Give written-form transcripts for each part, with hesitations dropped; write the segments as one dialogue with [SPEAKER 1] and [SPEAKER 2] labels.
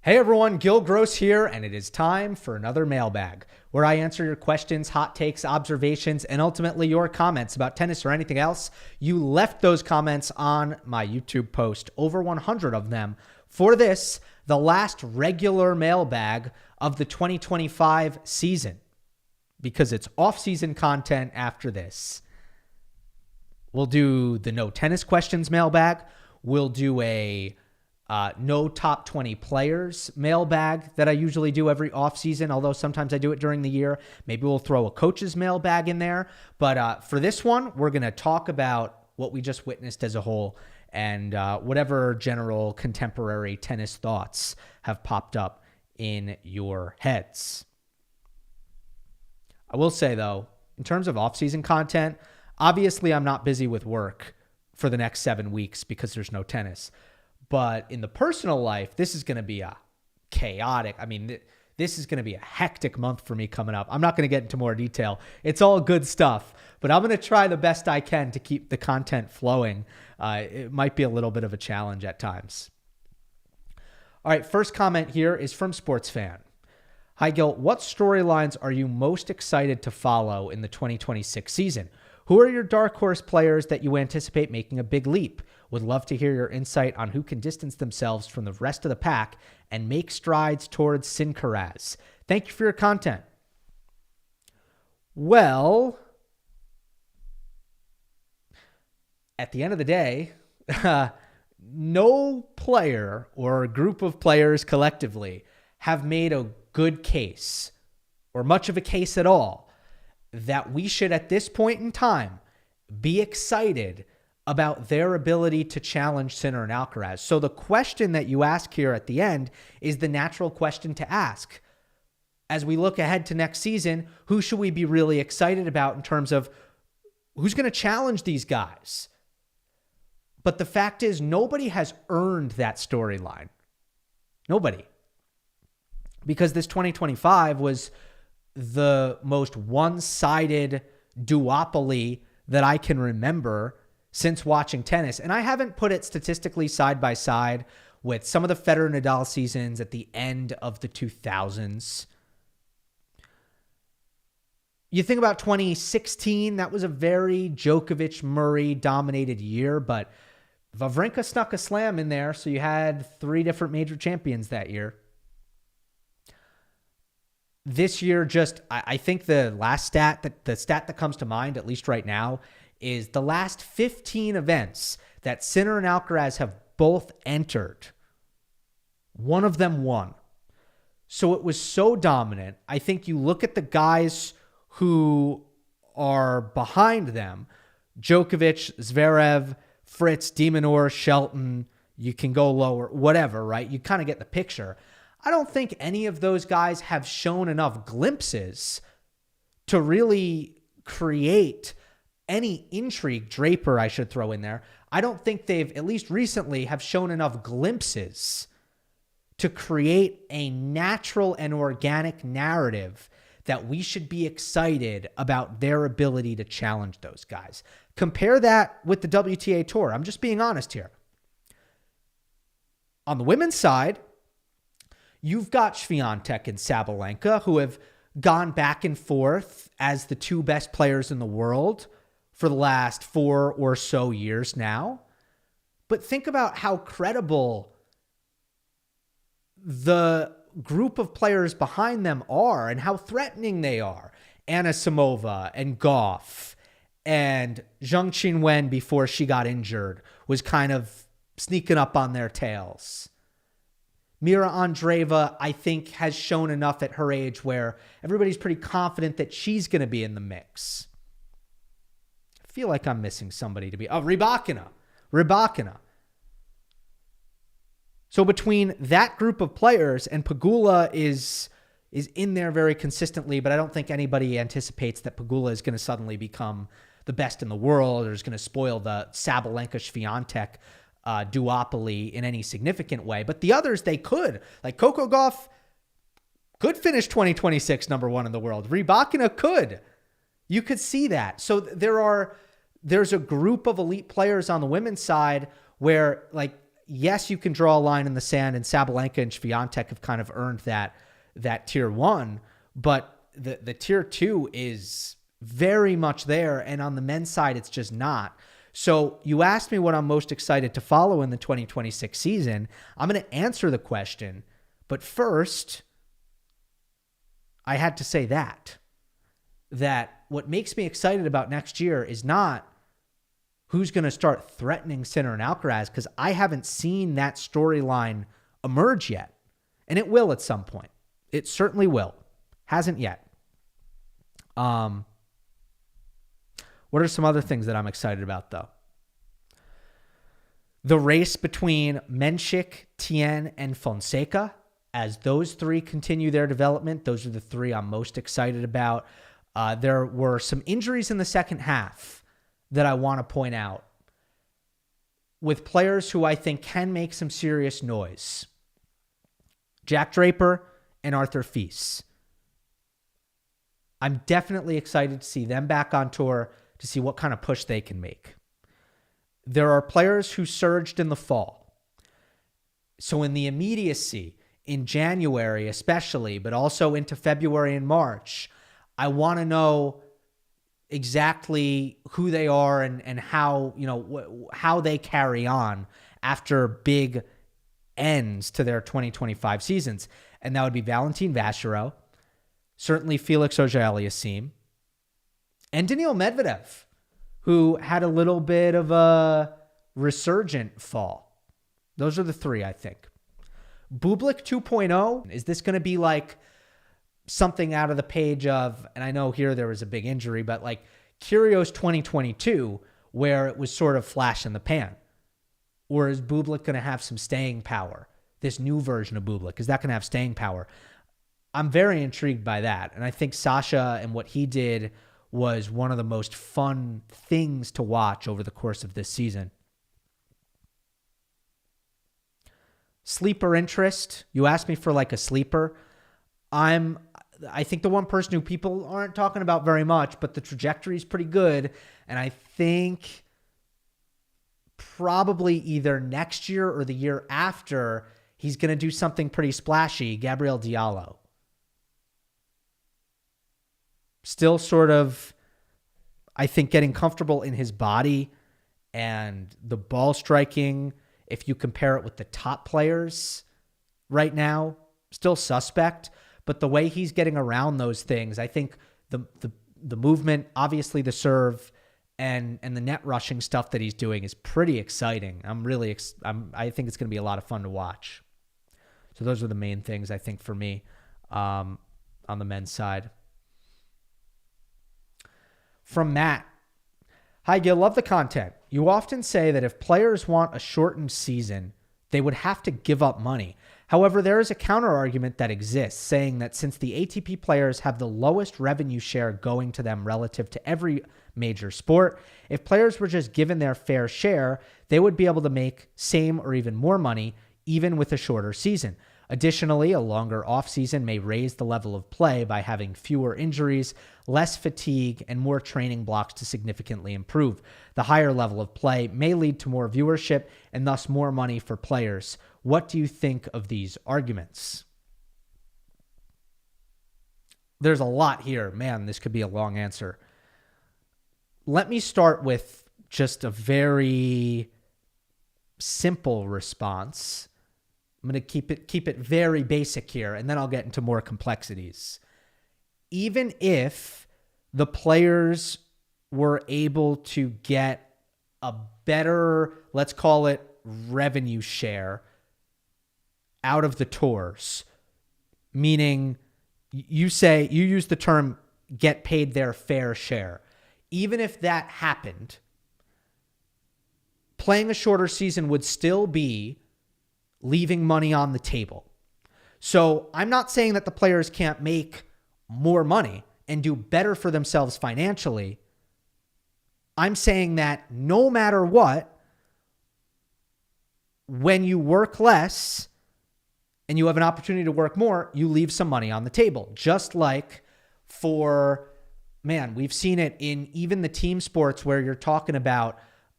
[SPEAKER 1] Hey everyone, Gill Gross here, and it is time for another mailbag, where I answer your questions, hot takes, observations, and ultimately your comments about tennis or anything else. You left those comments on my YouTube post, over 100 of them, for this, the last regular mailbag of the 2025 season, because it's off-season content after this. We'll do the no tennis questions mailbag. We'll do a no top 20 players mailbag that I usually do every offseason, although sometimes I do it during the year. Maybe we'll throw a coach's mailbag in there. But for this one, we're going to talk about what we just witnessed as a whole and whatever general contemporary tennis thoughts have popped up in your heads. I will say, though, in terms of offseason content, obviously I'm not busy with work for the next 7 weeks because there's no tennis. But in the personal life, this is going to be a chaotic, this is going to be a hectic month for me coming up. I'm not going to get into more detail. It's all good stuff, but I'm going to try the best I can to keep the content flowing. It might be a little bit of a challenge at times. All right, first comment here is from Sports Fan. Hi, Gil. What storylines are you most excited to follow in the 2026 season? Who are your dark horse players that you anticipate making a big leap? Would love to hear your insight on who can distance themselves from the rest of the pack and make strides towards Sincaraz. Thank you for your content. Well, at the end of the day, no player or a group of players collectively have made a good case or much of a case at all that we should at this point in time be excited about their ability to challenge Sinner and Alcaraz. So the question that you ask here at the end is the natural question to ask. As we look ahead to next season, who should we be really excited about in terms of who's going to challenge these guys? But the fact is, nobody has earned that storyline. Nobody. Because this 2025 was the most one-sided duopoly that I can remember since watching tennis. And I haven't put it statistically side by side with some of the Federer-Nadal seasons at the end of the 2000s. You think about 2016, that was a very Djokovic-Murray dominated year, but Wawrinka snuck a slam in there, so you had 3 different major champions that year. This year, I think the last stat, the stat that comes to mind, at least right now, is the last 15 events that Sinner and Alcaraz have both entered. One of them won. So it was so dominant. I think you look at the guys who are behind them, Djokovic, Zverev, Fritz, De Minaur, Shelton, you can go lower, whatever, right? You kind of get the picture. I don't think any of those guys have shown enough glimpses to really create any intrigue. Draper, I should throw in there. I don't think they've, at least recently, have shown enough glimpses to create a natural and organic narrative that we should be excited about their ability to challenge those guys. Compare that with the WTA Tour. I'm just being honest here. On the women's side, you've got Swiatek and Sabalenka, who have gone back and forth as the 2 best players in the world for the last 4 or so years now. But think about how credible the group of players behind them are and how threatening they are. Anna Samova and Goff and Zheng Qinwen, before she got injured, was kind of sneaking up on their tails. Mira Andreeva, I think, has shown enough at her age where everybody's pretty confident that she's going to be in the mix. I feel like I'm missing somebody to be... Oh, Rybakina. So between that group of players, and Pegula is in there very consistently, but I don't think anybody anticipates that Pegula is going to suddenly become the best in the world or is going to spoil the Sabalenka-Swiatek duopoly in any significant way. But the others, they could. Like Coco Gauff could finish 2026 number 1 in the world. Rybakina could. You could see that. So there's a group of elite players on the women's side where, like, yes, you can draw a line in the sand, and Sabalenka and Swiatek have kind of earned that tier 1, but the tier 2 is very much there, and on the men's side, it's just not. So you asked me what I'm most excited to follow in the 2026 season. I'm going to answer the question, but first, I had to say that what makes me excited about next year is not who's going to start threatening Sinner and Alcaraz, because I haven't seen that storyline emerge yet. And it will at some point. It certainly will. Hasn't yet. What are some other things that I'm excited about, though? The race between Menchik, Tien, and Fonseca. As those three continue their development, those are the three I'm most excited about. There were some injuries in the second half that I want to point out with players who I think can make some serious noise. Jack Draper and Arthur Fils. I'm definitely excited to see them back on tour, to see what kind of push they can make. There are players who surged in the fall. So in the immediacy, in January especially, but also into February and March, I want to know exactly who they are and how, how they carry on after big ends to their 2025 seasons. And that would be Valentin Vachereau, certainly Felix Auger-Aliassime, and Daniil Medvedev, who had a little bit of a resurgent fall. Those are the three, I think. Bublik 2.0, is this going to be like something out of the page of, and I know here there was a big injury, but like Kyrgios 2022, where it was sort of flash in the pan? Or is Bublik going to have some staying power? This new version of Bublik, is that going to have staying power? I'm very intrigued by that. And I think Sasha and what he did was one of the most fun things to watch over the course of this season. Sleeper interest. You asked me for like a sleeper. I think the one person who people aren't talking about very much, but the trajectory is pretty good. And I think probably either next year or the year after, he's going to do something pretty splashy. Gabriel Diallo. Still sort of, I think, getting comfortable in his body and the ball striking. If you compare it with the top players right now, still suspect. But the way he's getting around those things, I think the movement, obviously the serve, and the net rushing stuff that he's doing is pretty exciting. I think it's going to be a lot of fun to watch. So those are the main things, I think, for me on the men's side. From Matt. Hi, Gill. Love the content. You often say that if players want a shortened season, they would have to give up money. However, there is a counter-argument that exists, saying that since the ATP players have the lowest revenue share going to them relative to every major sport, if players were just given their fair share, they would be able to make same or even more money, even with a shorter season. Additionally, a longer offseason may raise the level of play by having fewer injuries, less fatigue, and more training blocks to significantly improve. The higher level of play may lead to more viewership and thus more money for players. What do you think of these arguments? There's a lot here. Man, this could be a long answer. Let me start with just a very simple response. I'm going to keep it very basic here, and then I'll get into more complexities. Even if the players were able to get a better, let's call it revenue share out of the tours, meaning you use the term get paid their fair share. Even if that happened, playing a shorter season would still be leaving money on the table. So I'm not saying that the players can't make more money and do better for themselves financially. I'm saying that no matter what, when you work less and you have an opportunity to work more, you leave some money on the table. Just like we've seen it in even the team sports where you are talking about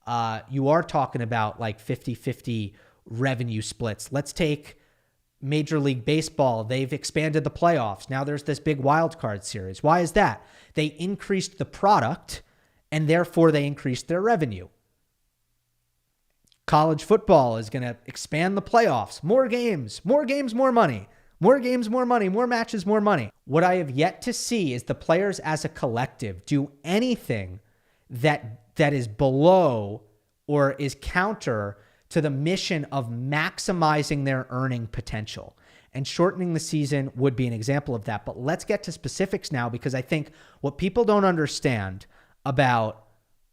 [SPEAKER 1] like 50-50 revenue splits. Let's take Major League Baseball. They've expanded the playoffs. Now there's this big wild card series. Why is that? They increased the product and therefore they increased their revenue. College football is going to expand the playoffs. More games, more money. More games, more money. More matches, more money. What I have yet to see is the players as a collective do anything that is below or is counter to the mission of maximizing their earning potential. And shortening the season would be an example of that. But let's get to specifics now, because I think what people don't understand about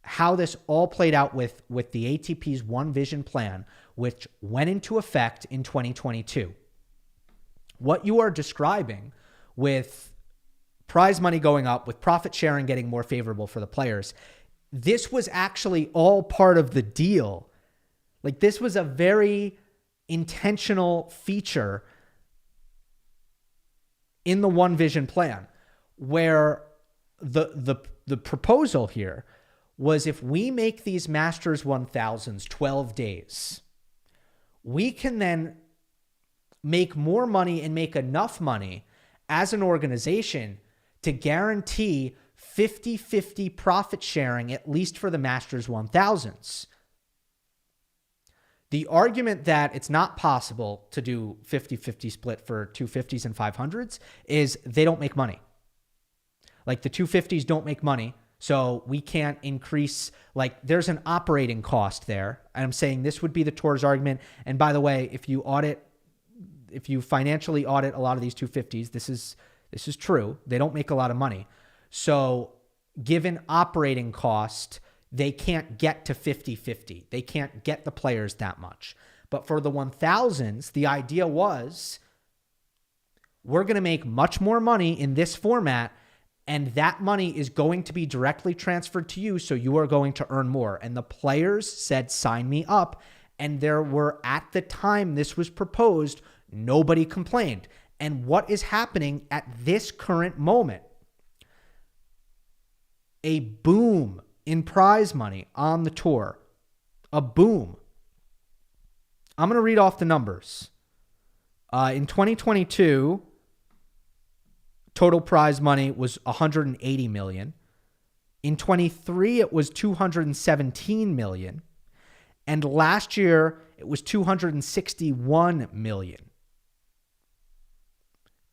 [SPEAKER 1] how this all played out with the ATP's One Vision plan, which went into effect in 2022. What you are describing with prize money going up, with profit sharing getting more favorable for the players, this was actually all part of the deal. Like, this was a very intentional feature in the One Vision plan, where the proposal here was, if we make these Masters 1000s 12 days, we can then make more money and make enough money as an organization to guarantee 50-50 profit sharing, at least for the Masters 1000s. The argument that it's not possible to do 50-50 split for 250s and 500s is they don't make money. Like, the 250s don't make money, so we can't increase, like, there's an operating cost there. And I'm saying this would be the tour's argument. And by the way, if you financially audit a lot of these 250s, this is true. They don't make a lot of money. So given operating cost, they can't get to 50-50. They can't get the players that much. But for the 1000s, the idea was, we're going to make much more money in this format, and that money is going to be directly transferred to you, so you are going to earn more. And the players said, sign me up. And there were, at the time this was proposed, nobody complained. And what is happening at this current moment? A boom in prize money on the tour. A boom. I'm going to read off the numbers. In 2022, total prize money was $180 million. In 23, it was $217 million. And last year, it was $261 million.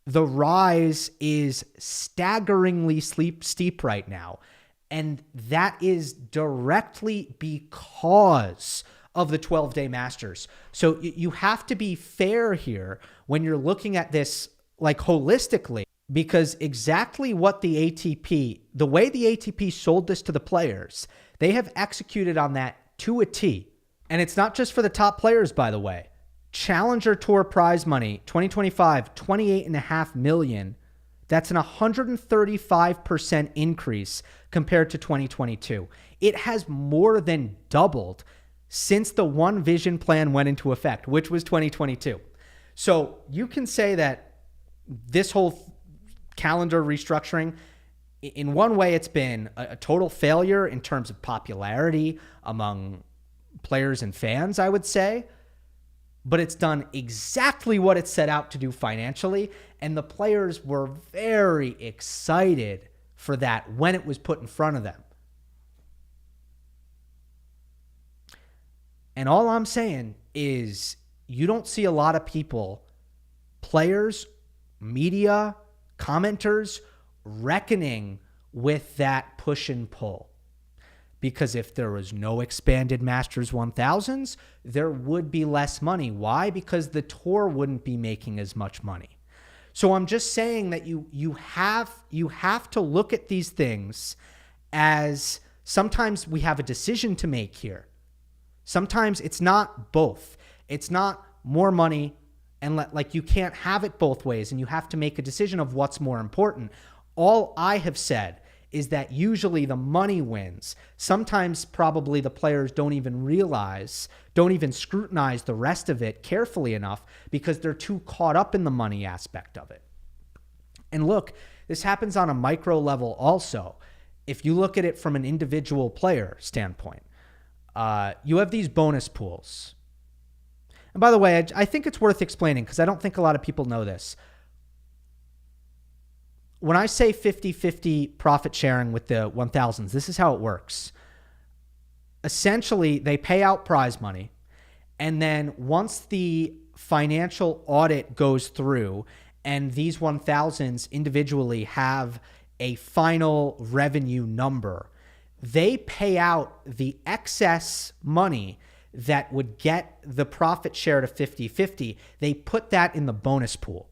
[SPEAKER 1] The rise is staggeringly steep right now. And that is directly because of the 12-day Masters. So you have to be fair here when you're looking at this, like, holistically, because exactly what the way the ATP sold this to the players, they have executed on that to a T. And it's not just for the top players, by the way. Challenger Tour prize money, 2025, $28.5 million. That's an 135% increase compared to 2022. It has more than doubled since the One Vision plan went into effect, which was 2022. So you can say that this whole calendar restructuring, in one way, it's been a total failure in terms of popularity among players and fans, I would say. But it's done exactly what it set out to do financially. And the players were very excited for that when it was put in front of them. And all I'm saying is, you don't see a lot of people, players, media, commenters, reckoning with that push and pull. Because if there was no expanded Masters 1000s, there would be less money. Why? Because the tour wouldn't be making as much money. So I'm just saying that you have to look at these things as, sometimes we have a decision to make here. Sometimes it's not both. It's not more money, and like, you can't have it both ways, and you have to make a decision of what's more important. All I have said is that usually the money wins. Sometimes probably the players don't even scrutinize the rest of it carefully enough because they're too caught up in the money aspect of it. And look, this happens on a micro level also. If you look at it from an individual player standpoint, you have these bonus pools. And by the way, I think it's worth explaining because I don't think a lot of people know this. When I say 50-50 profit sharing with the 1000s, this is how it works. Essentially, they pay out prize money, and then once the financial audit goes through and these 1000s individually have a final revenue number, they pay out the excess money that would get the profit share to 50-50. They put that in the bonus pool.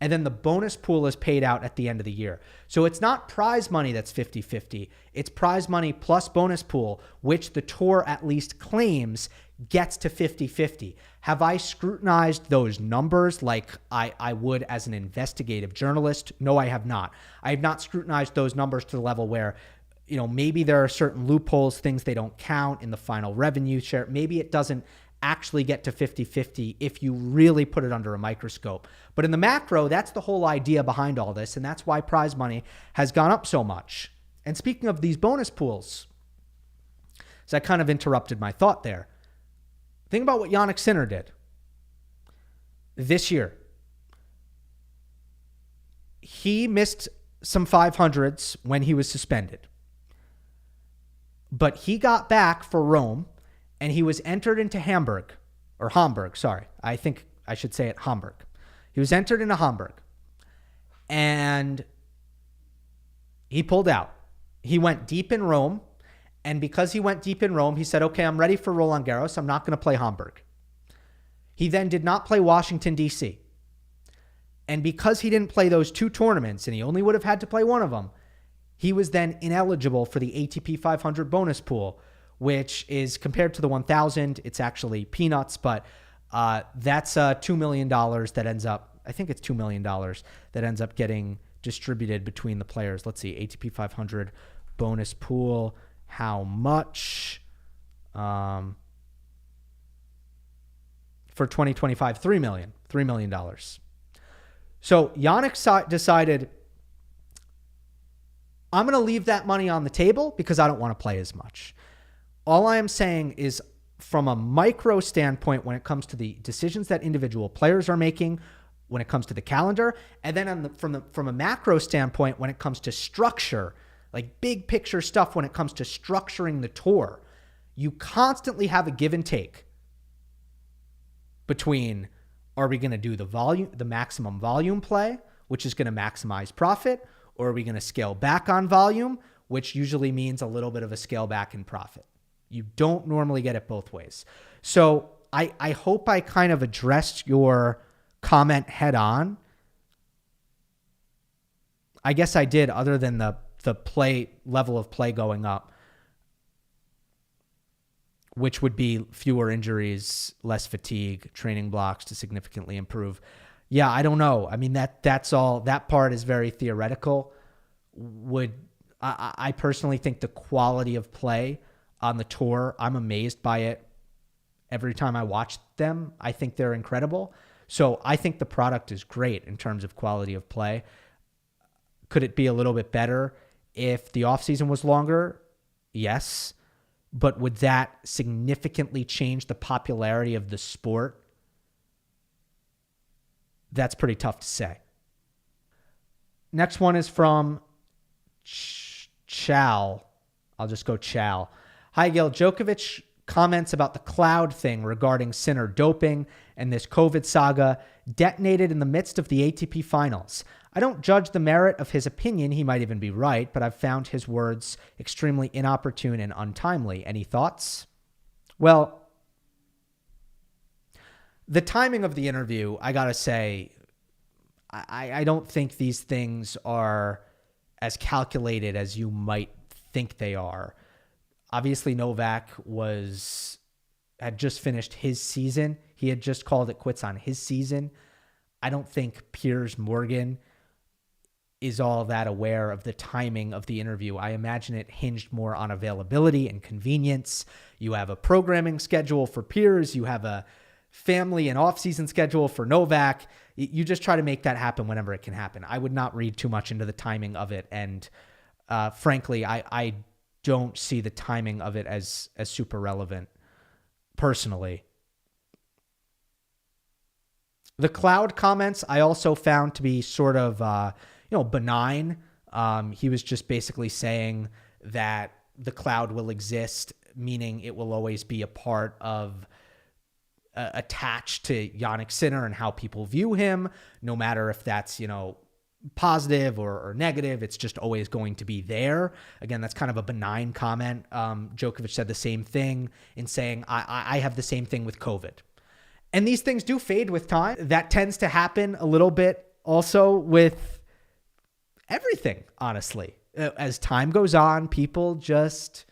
[SPEAKER 1] And then the bonus pool is paid out at the end of the year. So it's not prize money that's 50-50. It's prize money plus bonus pool, which the tour at least claims gets to 50-50. Have I scrutinized those numbers like I would as an investigative journalist? No, I have not. I have not scrutinized those numbers to the level where, maybe there are certain loopholes, things they don't count in the final revenue share. Maybe it doesn't actually get to 50-50 if you really put it under a microscope. But in the macro, that's the whole idea behind all this, and that's why prize money has gone up so much. And speaking of these bonus pools, so I kind of interrupted my thought there. Think about what Jannik Sinner did this year. He missed some 500s when he was suspended. But he got back for Rome, and he was entered into Hamburg. I think I should say it Hamburg. He was entered into Hamburg, and he pulled out. He went deep in Rome, and because he went deep in Rome, he said, okay, I'm ready for Roland Garros. I'm not going to play Hamburg. He then did not play Washington, D.C. And because he didn't play those two tournaments, and he only would have had to play one of them, he was then ineligible for the ATP 500 bonus pool, which is compared to the 1000, it's actually peanuts, but that's $2 million that ends up, I think it's $2 million that ends up getting distributed between the players. Let's see, ATP 500 bonus pool, how much? For 2025, $3 million. So Jannik decided, I'm going to leave that money on the table because I don't want to play as much. All I am saying is from a micro standpoint when it comes to the decisions that individual players are making, when it comes to the calendar, and then from a macro standpoint when it comes to structure, like big picture stuff when it comes to structuring the tour, you constantly have a give and take between, are we going to do the maximum volume play, which is going to maximize profit, or are we going to scale back on volume, which usually means a little bit of a scale back in profit? You don't normally get it both ways. So I hope I kind of addressed your comment head on. I guess I did, other than the play level of play going up, which would be fewer injuries, less fatigue, training blocks to significantly improve. Yeah, I don't know. I mean, that's all. That part is very theoretical. I personally think the quality of play on the tour, I'm amazed by it every time I watch them. I think they're incredible. So I think the product is great in terms of quality of play. Could it be a little bit better if the offseason was longer? Yes. But would that significantly change the popularity of the sport? That's pretty tough to say. Next one is from Chal. I'll just go Chal. Hi, Gill. Djokovic comments about the cloud thing regarding Sinner doping and this COVID saga detonated in the midst of the ATP finals. I don't judge the merit of his opinion. He might even be right, but I've found his words extremely inopportune and untimely. Any thoughts? Well, the timing of the interview, I got to say, I don't think these things are as calculated as you might think they are. Obviously, Novak had just finished his season. He had just called it quits on his season. I don't think Piers Morgan is all that aware of the timing of the interview. I imagine it hinged more on availability and convenience. You have a programming schedule for Piers. You have a family and off-season schedule for Novak. You just try to make that happen whenever it can happen. I would not read too much into the timing of it. And frankly, I don't see the timing of it as super relevant personally. The cloud comments I also found to be sort of, benign. He was just basically saying that the cloud will exist, meaning it will always be a part of attached to Jannik Sinner and how people view him, no matter if that's, positive or negative. It's just always going to be there. Again, that's kind of a benign comment. Djokovic said the same thing in saying, I have the same thing with COVID. And these things do fade with time. That tends to happen a little bit also with everything, honestly. As time goes on, people just,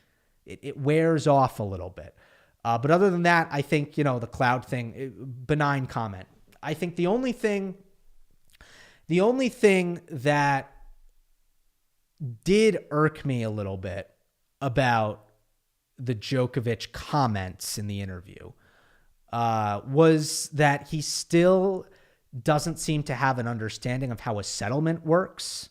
[SPEAKER 1] it wears off a little bit. But other than that, I think, the cloud thing, benign comment. I think the only thing that did irk me a little bit about the Djokovic comments in the interview was that he still doesn't seem to have an understanding of how a settlement works.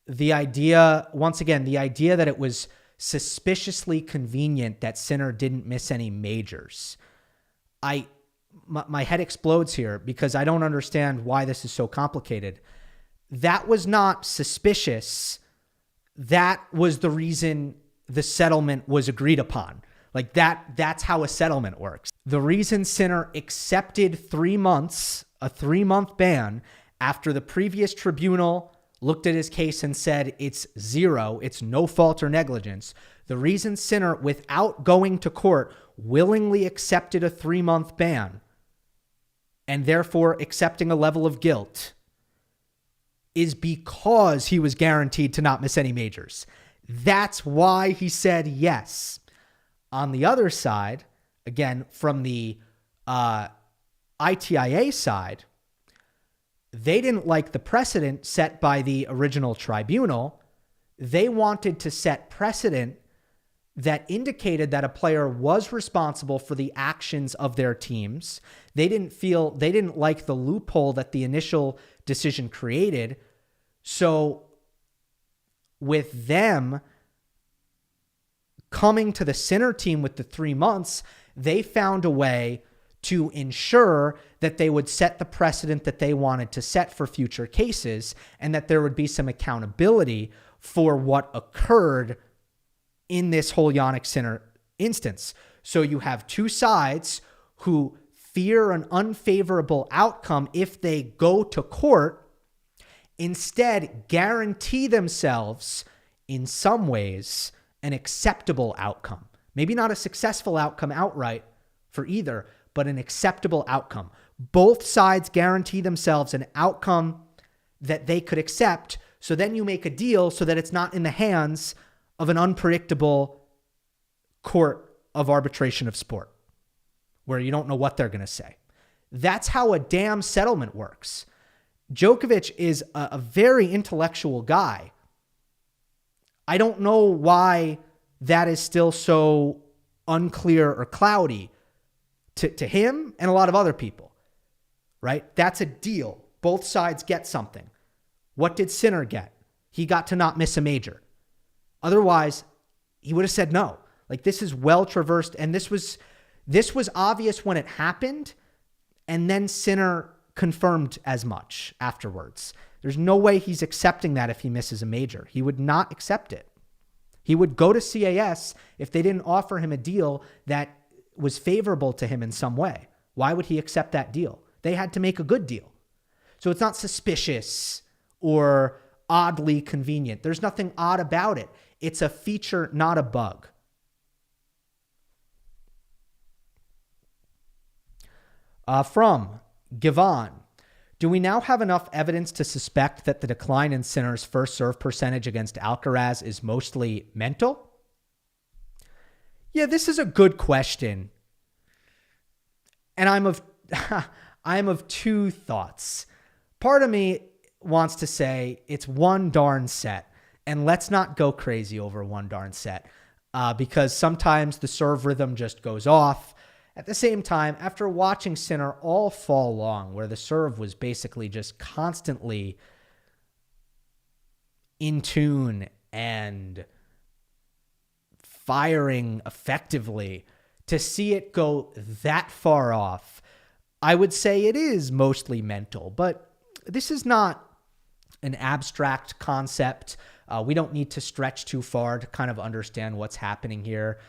[SPEAKER 1] The idea that it was suspiciously convenient that Sinner didn't miss any majors. My head explodes here because I don't understand why this is so complicated. That was not suspicious. That was the reason the settlement was agreed upon. Like that's how a settlement works. The reason Sinner accepted 3 months, a 3-month ban, after the previous tribunal looked at his case and said it's 0, it's no fault or negligence. The reason Sinner, without going to court, willingly accepted a 3-month ban and therefore accepting a level of guilt is because he was guaranteed to not miss any majors. That's why he said yes. On the other side, again, from the ITIA side, they didn't like the precedent set by the original tribunal. They wanted to set precedent that indicated that a player was responsible for the actions of their teams. They didn't like the loophole that the initial decision created. So with them coming to the Sinner team with the 3 months, they found a way to ensure that they would set the precedent that they wanted to set for future cases and that there would be some accountability for what occurred in this whole Jannik Sinner instance. So you have two sides who fear an unfavorable outcome if they go to court, instead guarantee themselves, in some ways, an acceptable outcome. Maybe not a successful outcome outright for either, but an acceptable outcome. Both sides guarantee themselves an outcome that they could accept. So then you make a deal so that it's not in the hands of an unpredictable court of arbitration of sport where you don't know what they're going to say. That's how a damn settlement works. Djokovic is a very intellectual guy. I don't know why that is still so unclear or cloudy to him and a lot of other people, right? That's a deal. Both sides get something. What did Sinner get? He got to not miss a major. Otherwise, he would have said no. Like, this is well traversed, and this was obvious when it happened, and then Sinner confirmed as much afterwards. There's no way he's accepting that if he misses a major. He would not accept it. He would go to CAS if they didn't offer him a deal that was favorable to him in some way. Why would he accept that deal? They had to make a good deal. So it's not suspicious or oddly convenient. There's nothing odd about it. It's a feature, not a bug. From Givon, do we now have enough evidence to suspect that the decline in Sinner's first serve percentage against Alcaraz is mostly mental? Yeah, this is a good question. And I'm of two thoughts. Part of me wants to say it's one darn set, and let's not go crazy over one darn set, because sometimes the serve rhythm just goes off. At the same time, after watching Sinner all fall long, where the serve was basically just constantly in tune and firing effectively, to see it go that far off, I would say it is mostly mental, but this is not an abstract concept. We don't need to stretch too far to kind of understand what's happening here.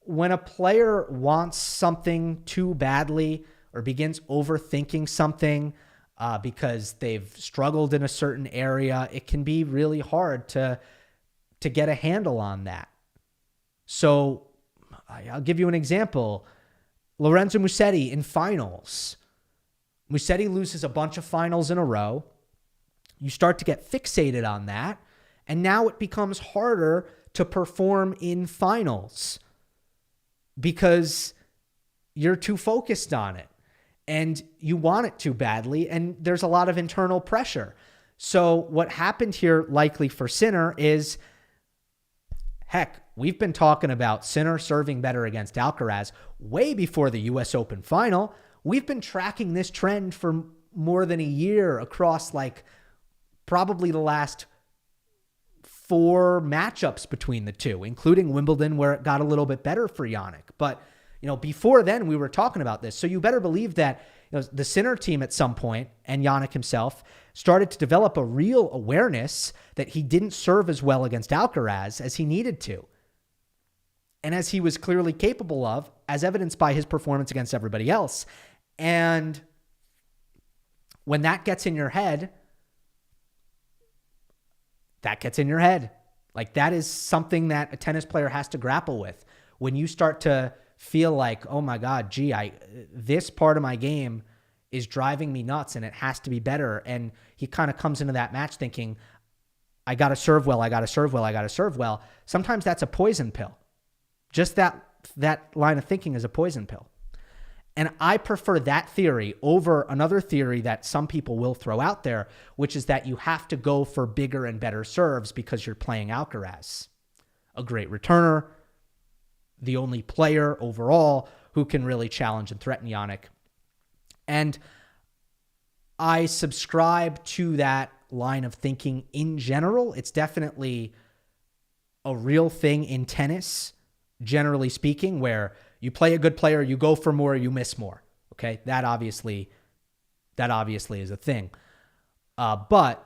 [SPEAKER 1] When a player wants something too badly or begins overthinking something because they've struggled in a certain area, it can be really hard to get a handle on that. So I'll give you an example. Lorenzo Musetti in finals. Musetti loses a bunch of finals in a row. You start to get fixated on that, and now it becomes harder to perform in finals because you're too focused on it and you want it too badly, and there's a lot of internal pressure. So what happened here likely for Sinner is, heck, we've been talking about Sinner serving better against Alcaraz way before the US Open final. We've been tracking this trend for more than a year across probably the last 4 matchups between the two, including Wimbledon, where it got a little bit better for Jannik. But, before then we were talking about this. So you better believe that the Sinner team at some point, and Jannik himself, started to develop a real awareness that he didn't serve as well against Alcaraz as he needed to, and as he was clearly capable of, as evidenced by his performance against everybody else. And when that gets in your head, that is something that a tennis player has to grapple with. When you start to feel like, oh my God, this part of my game is driving me nuts and it has to be better. And he kind of comes into that match thinking, I got to serve well. Sometimes that's a poison pill. Just that line of thinking is a poison pill. And I prefer that theory over another theory that some people will throw out there, which is that you have to go for bigger and better serves because you're playing Alcaraz, a great returner, the only player overall who can really challenge and threaten Jannik. And I subscribe to that line of thinking in general. It's definitely a real thing in tennis, generally speaking, where you play a good player, you go for more, you miss more. Okay, that obviously is a thing. But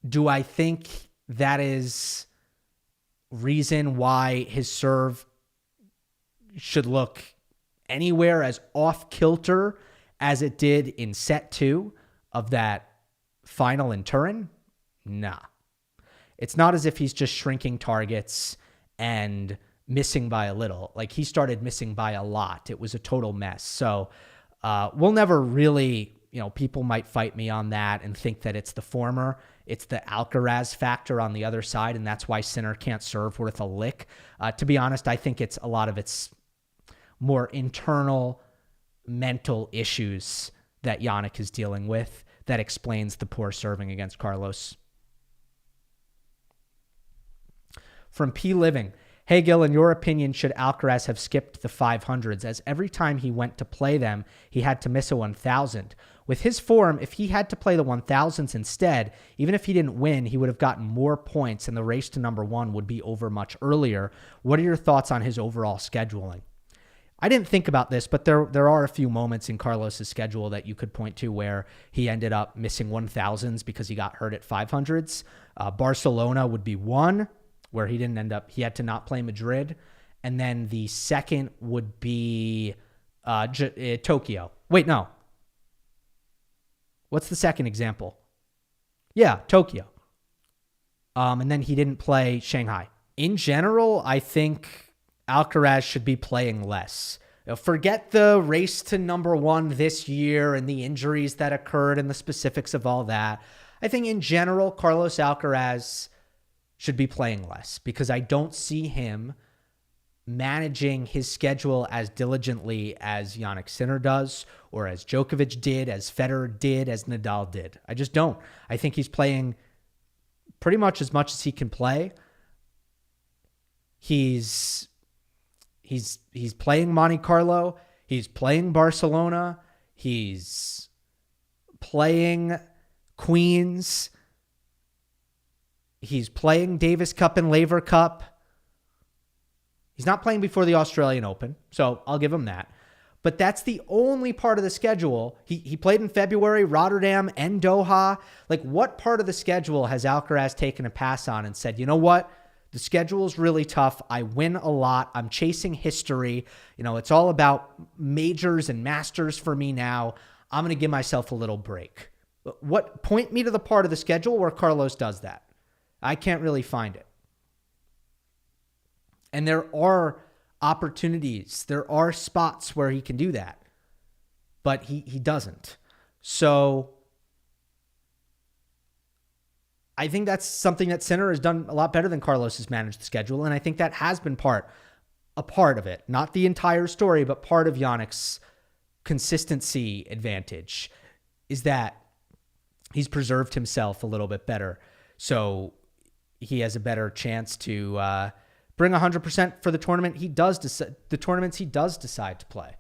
[SPEAKER 1] do I think that is reason why his serve should look anywhere as off kilter as it did in set 2 of that final in Turin? Nah. It's not as if he's just shrinking targets and missing by a little. He started missing by a lot. It was a total mess. So we'll never really, people might fight me on that and think that it's the former. It's the Alcaraz factor on the other side, and that's why Sinner can't serve worth a lick. To be honest, I think it's a lot of it's more internal mental issues that Jannik is dealing with that explains the poor serving against Carlos. From P. Living, hey Gill, in your opinion, should Alcaraz have skipped the 500s, as every time he went to play them, he had to miss a 1000? With his form, if he had to play the 1000s instead, even if he didn't win, he would have gotten more points and the race to number 1 would be over much earlier. What are your thoughts on his overall scheduling? I didn't think about this, but there are a few moments in Carlos's schedule that you could point to where he ended up missing 1000s because he got hurt at 500s. Barcelona would be one, where he didn't end up, he had to not play Madrid. And then the second would be Tokyo. Wait, no. What's the second example? Yeah, Tokyo. And then he didn't play Shanghai. In general, I think Alcaraz should be playing less. Forget the race to number 1 this year and the injuries that occurred and the specifics of all that. I think in general, Carlos Alcaraz should be playing less because I don't see him managing his schedule as diligently as Jannik Sinner does, or as Djokovic did, as Federer did, as Nadal did. I just don't. I think he's playing pretty much as he can play. He's playing Monte Carlo. He's playing Barcelona. He's playing Queens. He's playing Davis Cup and Laver Cup. He's not playing before the Australian Open, so I'll give him that. But that's the only part of the schedule. He played in February, Rotterdam and Doha. Like, what part of the schedule has Alcaraz taken a pass on and said, you know what? The schedule is really tough. I win a lot. I'm chasing history. It's all about majors and masters for me now. I'm going to give myself a little break. Point me to the part of the schedule where Carlos does that. I can't really find it. And there are opportunities. There are spots where he can do that, but he doesn't. So I think that's something that Sinner has done a lot better than Carlos has managed the schedule. And I think that has been a part of it, not the entire story, but part of Jannik's consistency advantage is that he's preserved himself a little bit better. So he has a better chance to, bring 100% for the tournament the tournaments he does decide to play.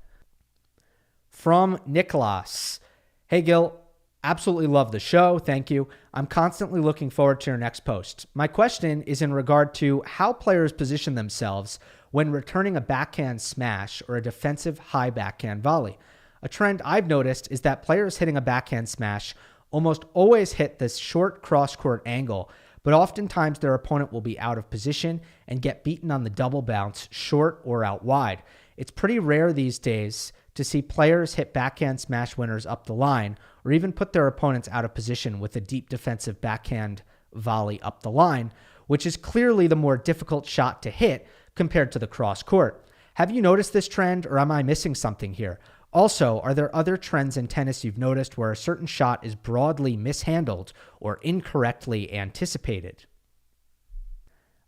[SPEAKER 1] From Nicholas. Hey, Gill, absolutely love the show. Thank you. I'm constantly looking forward to your next post. My question is in regard to how players position themselves when returning a backhand smash or a defensive high backhand volley. A trend I've noticed is that players hitting a backhand smash almost always hit this short cross-court angle, but oftentimes their opponent will be out of position and get beaten on the double bounce, short or out wide. It's pretty rare these days to see players hit backhand smash winners up the line or even put their opponents out of position with a deep defensive backhand volley up the line, which is clearly the more difficult shot to hit compared to the cross court. Have you noticed this trend, or am I missing something here? Also, are there other trends in tennis you've noticed where a certain shot is broadly mishandled or incorrectly anticipated?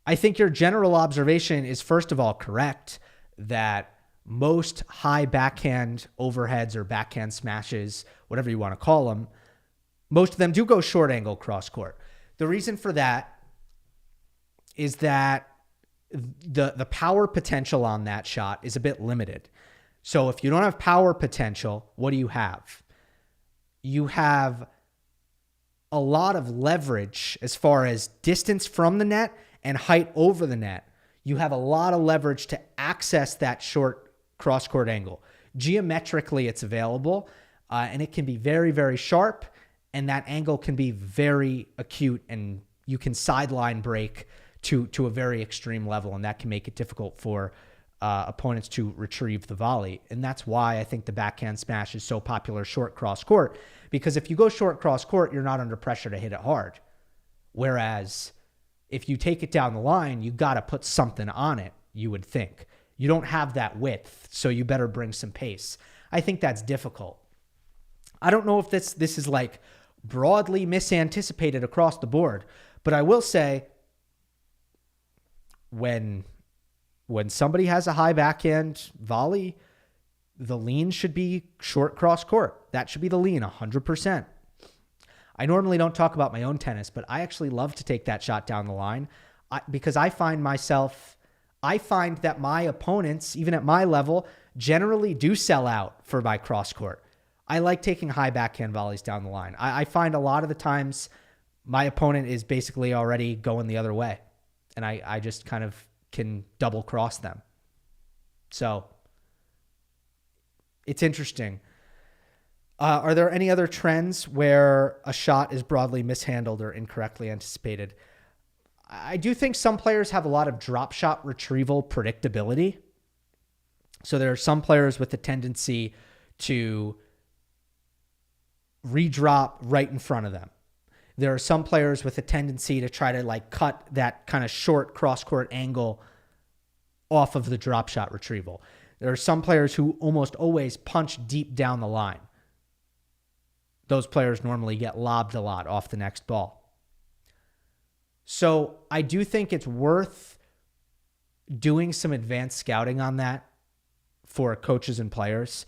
[SPEAKER 1] I think your general observation is, first of all, correct, that most high backhand overheads or backhand smashes, whatever you want to call them, most of them do go short angle cross court. The reason for that is that the power potential on that shot is a bit limited. So if you don't have power potential, what do you have? You have a lot of leverage as far as distance from the net and height over the net. You have a lot of leverage to access that short cross-court angle. Geometrically, it's available, and it can be very, very sharp, and that angle can be very acute, and you can sideline break to a very extreme level, and that can make it difficult for opponents to retrieve the volley. And that's why I think the backhand smash is so popular short cross court, because if you go short cross court, you're not under pressure to hit it hard. Whereas if you take it down the line, you got to put something on it, you would think. You don't have that width, so you better bring some pace. I think that's difficult. I don't know if this is like broadly misanticipated across the board, but I will say when somebody has a high backhand volley, the lean should be short cross court. That should be the lean, 100%. I normally don't talk about my own tennis, but I actually love to take that shot down the line because I find that my opponents, even at my level, generally do sell out for my cross court. I like taking high backhand volleys down the line. I find a lot of the times my opponent is basically already going the other way, and I just kind of can double cross them. So it's interesting. Are there any other trends where a shot is broadly mishandled or incorrectly anticipated? I do think some players have a lot of drop shot retrieval predictability. So there are some players with a tendency to redrop right in front of them. There are some players with a tendency to try to cut that kind of short cross-court angle off of the drop shot retrieval. There are some players who almost always punch deep down the line. Those players normally get lobbed a lot off the next ball. So I do think it's worth doing some advanced scouting on that for coaches and players.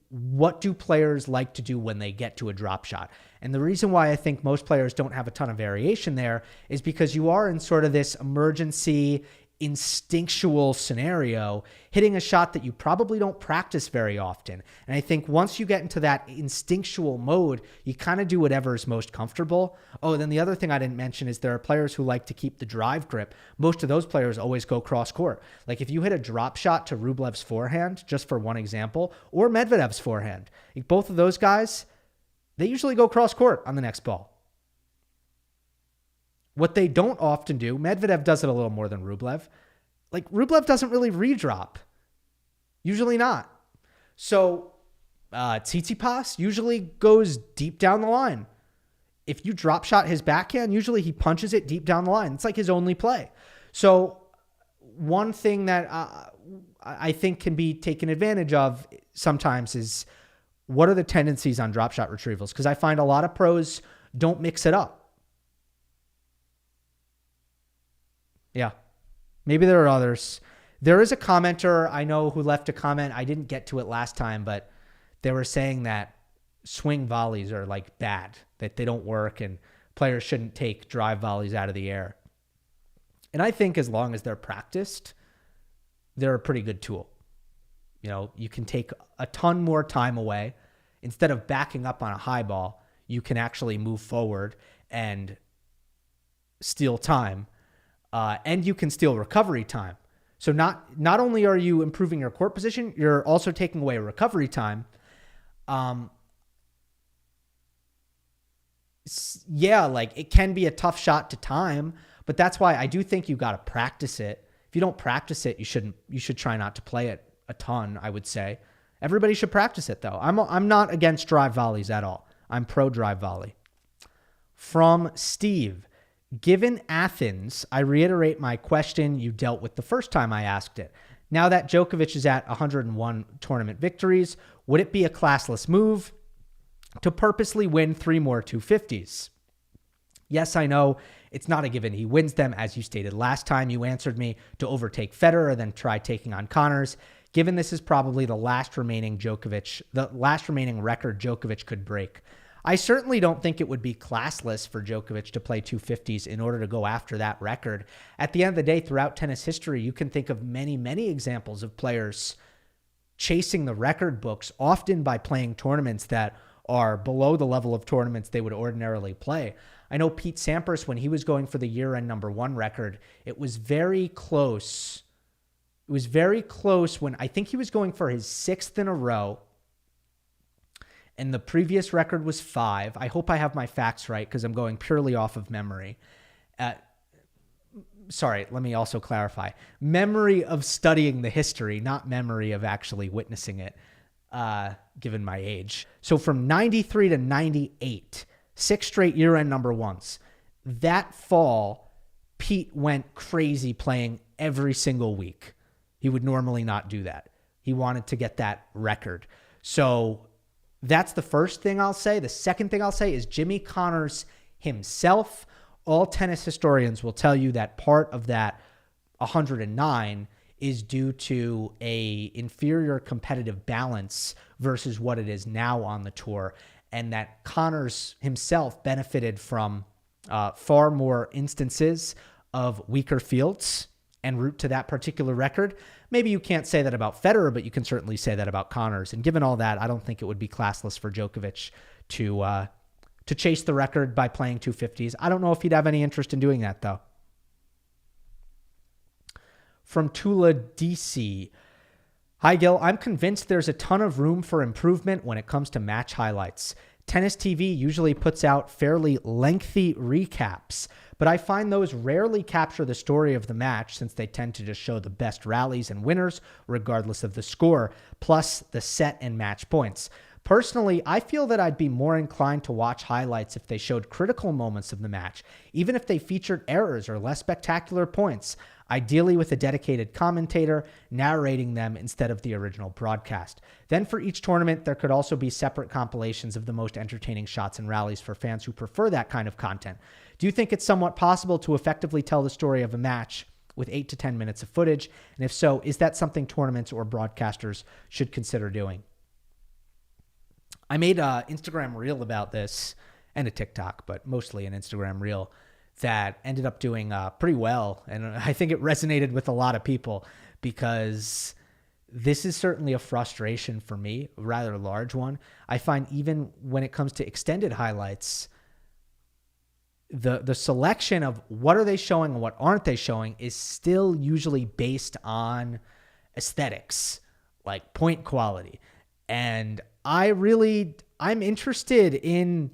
[SPEAKER 1] What do players like to do when they get to a drop shot? And the reason why I think most players don't have a ton of variation there is because you are in sort of this emergency instinctual scenario, hitting a shot that you probably don't practice very often. And I think once you get into that instinctual mode, you kind of do whatever is most comfortable. Oh, then the other thing I didn't mention is there are players who like to keep the drive grip. Most of those players always go cross court. Like if you hit a drop shot to Rublev's forehand, just for one example, or Medvedev's forehand, both of those guys, they usually go cross court on the next ball. What they don't often do, Medvedev does it a little more than Rublev. Like Rublev doesn't really redrop. Usually not. So Tsitsipas usually goes deep down the line. If you drop shot his backhand, usually he punches it deep down the line. It's like his only play. So one thing that I think can be taken advantage of sometimes is what are the tendencies on drop shot retrievals? Because I find a lot of pros don't mix it up. Yeah, maybe there are others. There is a commenter I know who left a comment. I didn't get to it last time, but they were saying that swing volleys are like bad, that they don't work and players shouldn't take drive volleys out of the air. And I think as long as they're practiced, they're a pretty good tool. You know, you can take a ton more time away. Instead of backing up on a high ball, you can actually move forward and steal time. And you can steal recovery time. So not only are you improving your court position, you're also taking away recovery time. Yeah, like it can be a tough shot to time, but that's why I do think you got to practice it. If you don't practice it, you should try not to play it a ton, I would say. Everybody should practice it though. I'm not against drive volleys at all. I'm pro drive volley. From Steve. Given Athens, I reiterate my question you dealt with the first time I asked it. Now that Djokovic is at 101 tournament victories, would it be a classless move to purposely win 3 more 250s? Yes, I know it's not a given he wins them, as you stated last time. You answered me to overtake Federer, then try taking on Connors. Given this is probably the last remaining record Djokovic could break, I certainly don't think it would be classless for Djokovic to play 250s in order to go after that record. At the end of the day, throughout tennis history, you can think of many, many examples of players chasing the record books, often by playing tournaments that are below the level of tournaments they would ordinarily play. I know Pete Sampras, when he was going for the year-end #1 record, it was very close. It was very close when I think he was going for his 6th in a row. And the previous record was 5. I hope I have my facts right because I'm going purely off of memory. Sorry, let me also clarify. Memory of studying the history, not memory of actually witnessing it, given my age. So from 93 to 98, 6 straight year-end #1s. That fall, Pete went crazy playing every single week. He would normally not do that. He wanted to get that record. So that's the first thing I'll say. The second thing I'll say is Jimmy Connors himself. All tennis historians will tell you that part of that 109 is due to a inferior competitive balance versus what it is now on the tour, and that Connors himself benefited from far more instances of weaker fields en route to that particular record. Maybe you can't say that about Federer, but you can certainly say that about Connors. And given all that, I don't think it would be classless for Djokovic to chase the record by playing 250s. I don't know if he'd have any interest in doing that, though. From Tula DC. Hi, Gill. I'm convinced there's a ton of room for improvement when it comes to match highlights. Tennis TV usually puts out fairly lengthy recaps, but I find those rarely capture the story of the match since they tend to just show the best rallies and winners, regardless of the score, plus the set and match points. Personally, I feel that I'd be more inclined to watch highlights if they showed critical moments of the match, even if they featured errors or less spectacular points, ideally with a dedicated commentator narrating them instead of the original broadcast. Then for each tournament, there could also be separate compilations of the most entertaining shots and rallies for fans who prefer that kind of content. Do you think it's somewhat possible to effectively tell the story of a match with 8 to 10 minutes of footage? And if so, is that something tournaments or broadcasters should consider doing? I made an Instagram reel about this and a TikTok, but mostly an Instagram reel that ended up doing pretty well. And I think it resonated with a lot of people because this is certainly a frustration for me, a rather large one. I find even when it comes to extended highlights, the selection of what are they showing and what aren't they showing is still usually based on aesthetics, like point quality. And I'm interested in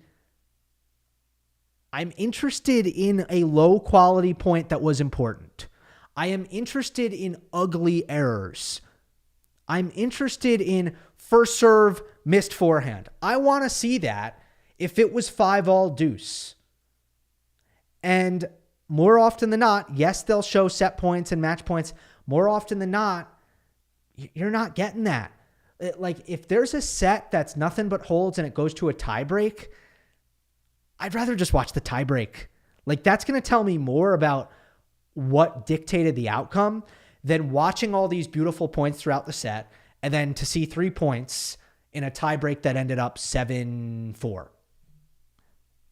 [SPEAKER 1] a low quality point that was important. I am interested in ugly errors. I'm interested in first serve, missed forehand. I want to see that if it was 5-all deuce. And more often than not, yes, they'll show set points and match points. More often than not, you're not getting that. Like if there's a set that's nothing but holds and it goes to a tiebreak, I'd rather just watch the tiebreak. Like that's going to tell me more about what dictated the outcome than watching all these beautiful points throughout the set and then to see 3 points in a tiebreak that ended up 7-4.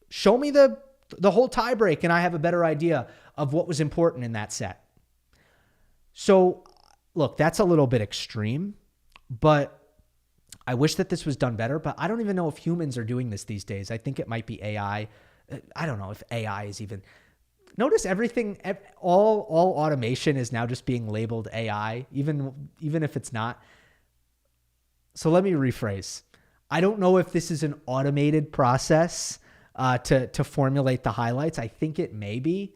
[SPEAKER 1] Show me the whole tiebreak and I have a better idea of what was important in that set. So look, that's a little bit extreme, but I wish that this was done better, but I don't even know if humans are doing this these days. I think it might be AI. I don't know if AI is even... Notice everything, all automation is now just being labeled AI, even if it's not. So let me rephrase. I don't know if this is an automated process to formulate the highlights. I think it may be.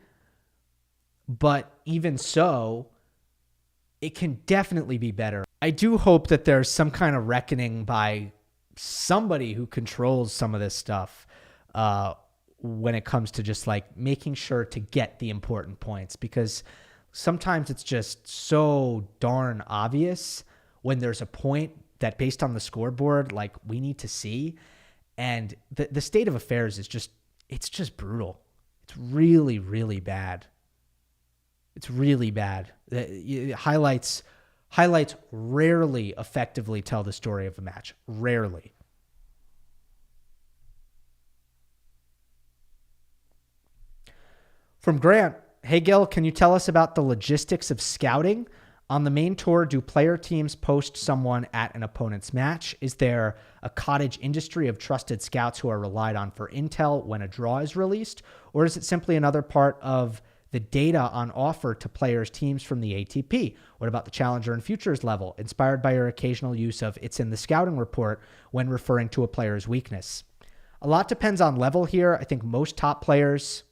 [SPEAKER 1] But even so, it can definitely be better. I do hope that there's some kind of reckoning by somebody who controls some of this stuff when it comes to just like making sure to get the important points, because sometimes it's just so darn obvious when there's a point that based on the scoreboard, like we need to see. And the state of affairs is it's just brutal. It's really, really bad. It's really bad. Highlights rarely effectively tell the story of a match. Rarely. From Grant, hey Gill, can you tell us about the logistics of scouting? On the main tour, do player teams post someone at an opponent's match? Is there a cottage industry of trusted scouts who are relied on for intel when a draw is released? Or is it simply another part of the data on offer to players' teams from the ATP? What about the Challenger and Futures level, inspired by your occasional use of "it's in the scouting report" when referring to a player's weakness? A lot depends on level here. I think most top players,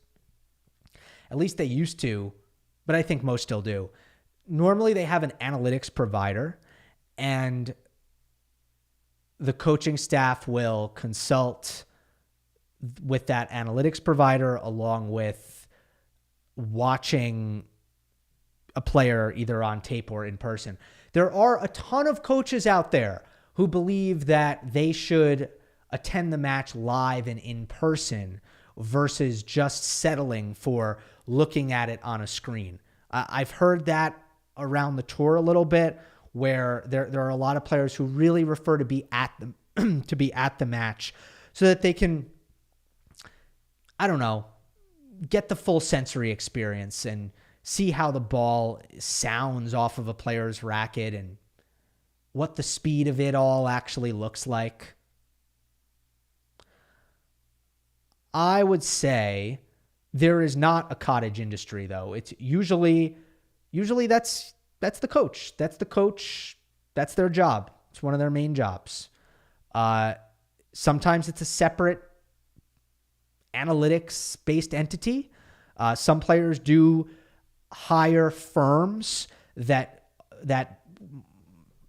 [SPEAKER 1] at least they used to, but I think most still do. Normally they have an analytics provider, and the coaching staff will consult with that analytics provider along with watching a player either on tape or in person. There are a ton of coaches out there who believe that they should attend the match live and in person versus just settling for looking at it on a screen. I've heard that around the tour a little bit, where there are a lot of players who really prefer to be at the match so that they can, I don't know, get the full sensory experience and see how the ball sounds off of a player's racket and what the speed of it all actually looks like. I would say there is not a cottage industry, though. It's usually that's the coach. That's the coach. That's their job. It's one of their main jobs. Sometimes it's a separate analytics-based entity. Some players do hire firms that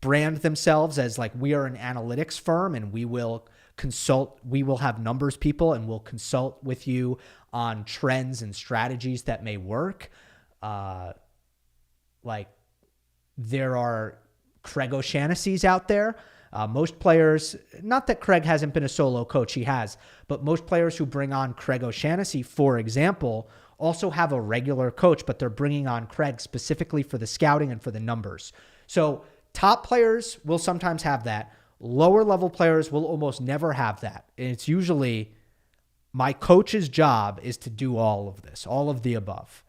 [SPEAKER 1] brand themselves as like, we are an analytics firm and we will consult. We will have numbers people and we'll consult with you on trends and strategies that may work. Like there are Craig O'Shaughnessy's out there. Most players, not that Craig hasn't been a solo coach, he has, but most players who bring on Craig O'Shaughnessy, for example, also have a regular coach, but they're bringing on Craig specifically for the scouting and for the numbers. So top players will sometimes have that. Lower level players will almost never have that. And it's usually My coach's job is to do all of this, all of the above.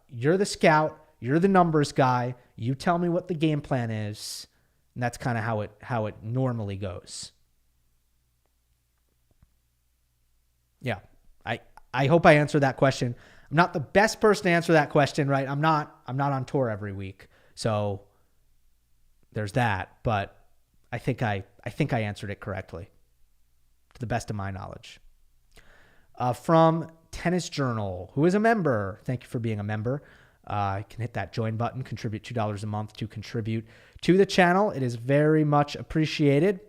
[SPEAKER 1] You're the scout. You're the numbers guy. You tell me what the game plan is. And that's kind of how it normally goes. Yeah. I hope I answered that question. I'm not the best person to answer that question, right? I'm not on tour every week. So there's that, but I think I answered it correctly to the best of my knowledge. From Tennis Journal, who is a member. Thank you for being a member. You can hit that join button, contribute $2 a month to contribute to the channel. It is very much appreciated.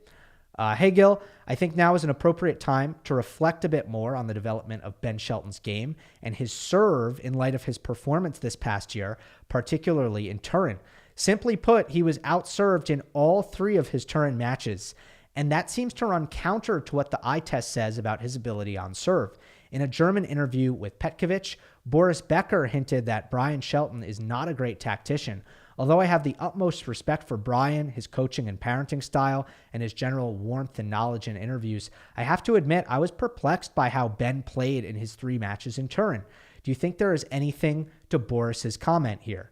[SPEAKER 1] Hey, Gill, I think now is an appropriate time to reflect a bit more on the development of Ben Shelton's game and his serve in light of his performance this past year, particularly in Turin. Simply put, he was outserved in all 3 of his Turin matches, and that seems to run counter to what the eye test says about his ability on serve. In a German interview with Petkovic, Boris Becker hinted that Brian Shelton is not a great tactician. Although I have the utmost respect for Brian, his coaching and parenting style, and his general warmth and knowledge in interviews, I have to admit I was perplexed by how Ben played in his 3 matches in Turin. Do you think there is anything to Boris's comment here?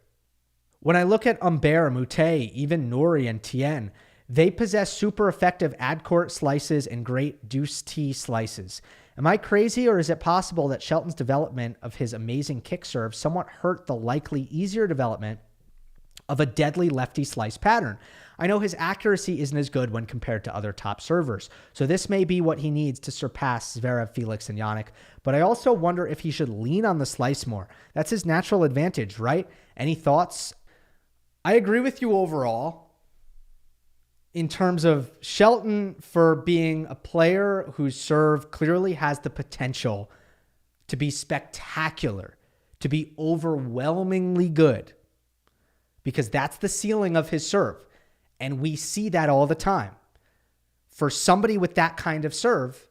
[SPEAKER 1] When I look at Humbert, Moutet, even Nori and Tien, they possess super effective ad-court slices and great deuce T slices. Am I crazy, or is it possible that Shelton's development of his amazing kick serve somewhat hurt the likely easier development of a deadly lefty slice pattern? I know his accuracy isn't as good when compared to other top servers, so this may be what he needs to surpass Zverev, Felix, and Jannik, but I also wonder if he should lean on the slice more. That's his natural advantage, right? Any thoughts? I agree with you overall in terms of Shelton for being a player whose serve clearly has the potential to be spectacular, to be overwhelmingly good, because that's the ceiling of his serve. And we see that all the time. For somebody with that kind of serve,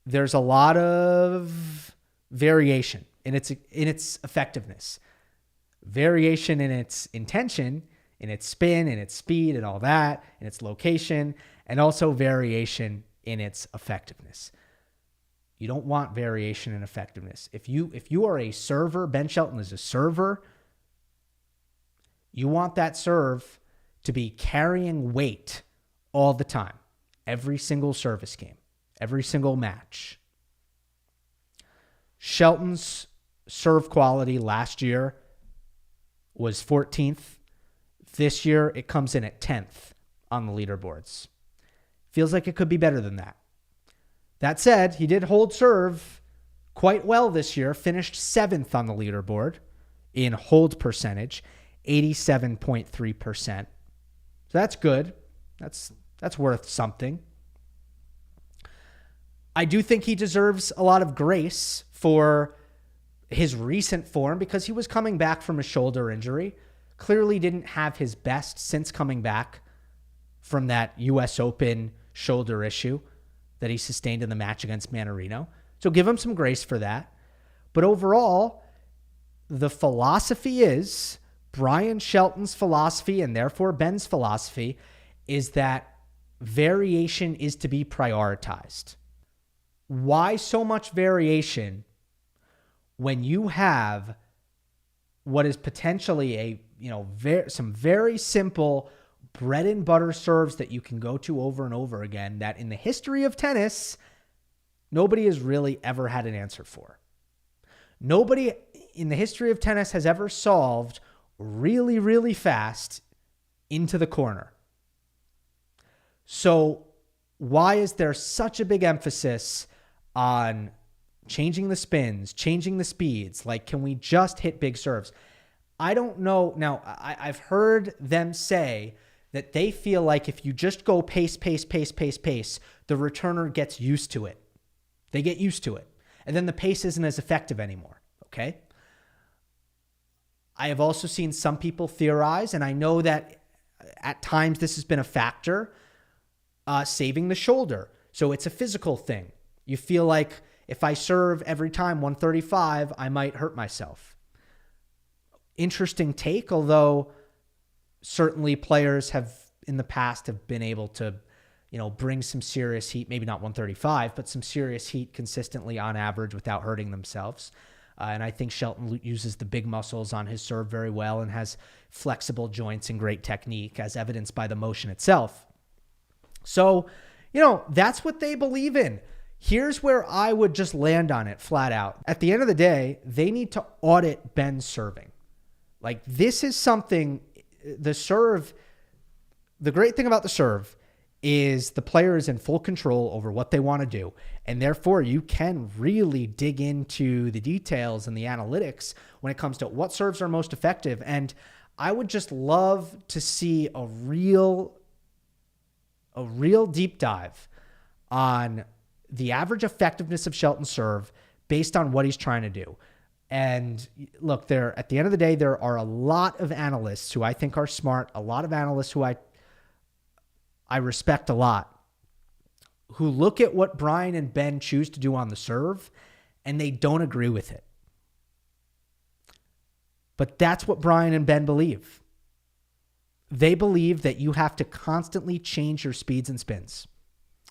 [SPEAKER 1] there's a lot of variation in its effectiveness. Variation in its intention, in its spin, in its speed, and all that, in its location, and also variation in its effectiveness. You don't want variation in effectiveness. If you are a server, Ben Shelton is a server, you want that serve to be carrying weight all the time, every single service game, every single match. Shelton's serve quality last year was 14th. This year, it comes in at 10th on the leaderboards. Feels like it could be better than that. That said, he did hold serve quite well this year, finished 7th on the leaderboard in hold percentage, 87.3%. So that's good. That's worth something. I do think he deserves a lot of grace for his recent form because he was coming back from a shoulder injury. Clearly didn't have his best since coming back from that U.S. Open shoulder issue that he sustained in the match against Manarino. So give him some grace for that. But overall, the philosophy is, Brian Shelton's philosophy, and therefore Ben's philosophy, is that variation is to be prioritized. Why so much variation when you have what is potentially some very simple bread and butter serves that you can go to over and over again that in the history of tennis, nobody has really ever had an answer for. Nobody in the history of tennis has ever solved really, really fast into the corner. So why is there such a big emphasis on changing the spins, changing the speeds? Like, can we just hit big serves? I don't know. Now, I've heard them say that they feel like if you just go pace, the returner gets used to it. They get used to it. And then the pace isn't as effective anymore. Okay? I have also seen some people theorize, and I know that at times this has been a factor, saving the shoulder. So it's a physical thing. You feel like if I serve every time 135, I might hurt myself. Interesting take, although certainly players have in the past have been able to, bring some serious heat, maybe not 135, but some serious heat consistently on average without hurting themselves. And I think Shelton uses the big muscles on his serve very well and has flexible joints and great technique, as evidenced by the motion itself. So, that's what they believe in. Here's where I would just land on it flat out. At the end of the day, they need to audit Ben's serving. Like, this is something, the serve, the great thing about the serve is the player is in full control over what they want to do. And therefore, you can really dig into the details and the analytics when it comes to what serves are most effective. And I would just love to see a real deep dive on the average effectiveness of Shelton's serve based on what he's trying to do. And look, at the end of the day, there are a lot of analysts who I think are smart, a lot of analysts who I respect a lot, who look at what Brian and Ben choose to do on the serve, and they don't agree with it. But that's what Brian and Ben believe. They believe that you have to constantly change your speeds and spins.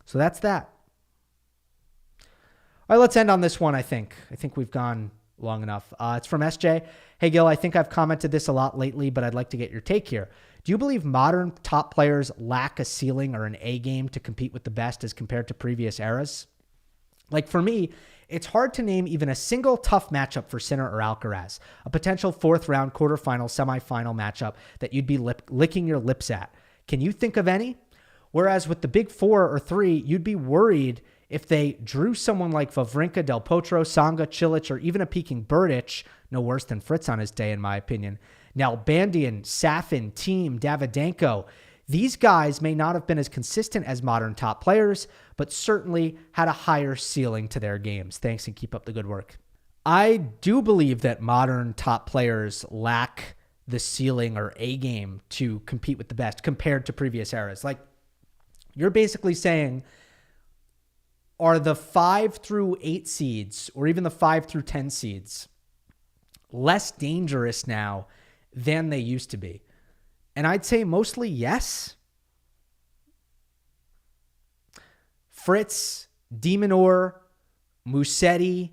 [SPEAKER 1] So that's that. All right, let's end on this one, I think. I think we've gone long enough. It's from SJ. Hey, Gill, I think I've commented this a lot lately, but I'd like to get your take here. Do you believe modern top players lack a ceiling or an A game to compete with the best as compared to previous eras? Like, for me, it's hard to name even a single tough matchup for Sinner or Alcaraz, a potential fourth round, quarterfinal, semifinal matchup that you'd be licking your lips at. Can you think of any? Whereas with the big four or three, you'd be worried if they drew someone like Wawrinka, Del Potro, Tsonga, Cilic, or even a peaking Berdych, no worse than Fritz on his day, in my opinion. Now, Bandian, Safin, Thiem, Davydenko, these guys may not have been as consistent as modern top players, but certainly had a higher ceiling to their games. Thanks, and keep up the good work. I do believe that modern top players lack the ceiling or A game to compete with the best compared to previous eras. Like, you're basically saying, are the 5 through 8 seeds or even the 5 through 10 seeds less dangerous now than they used to be? And I'd say mostly yes. Fritz, de Minaur, Musetti,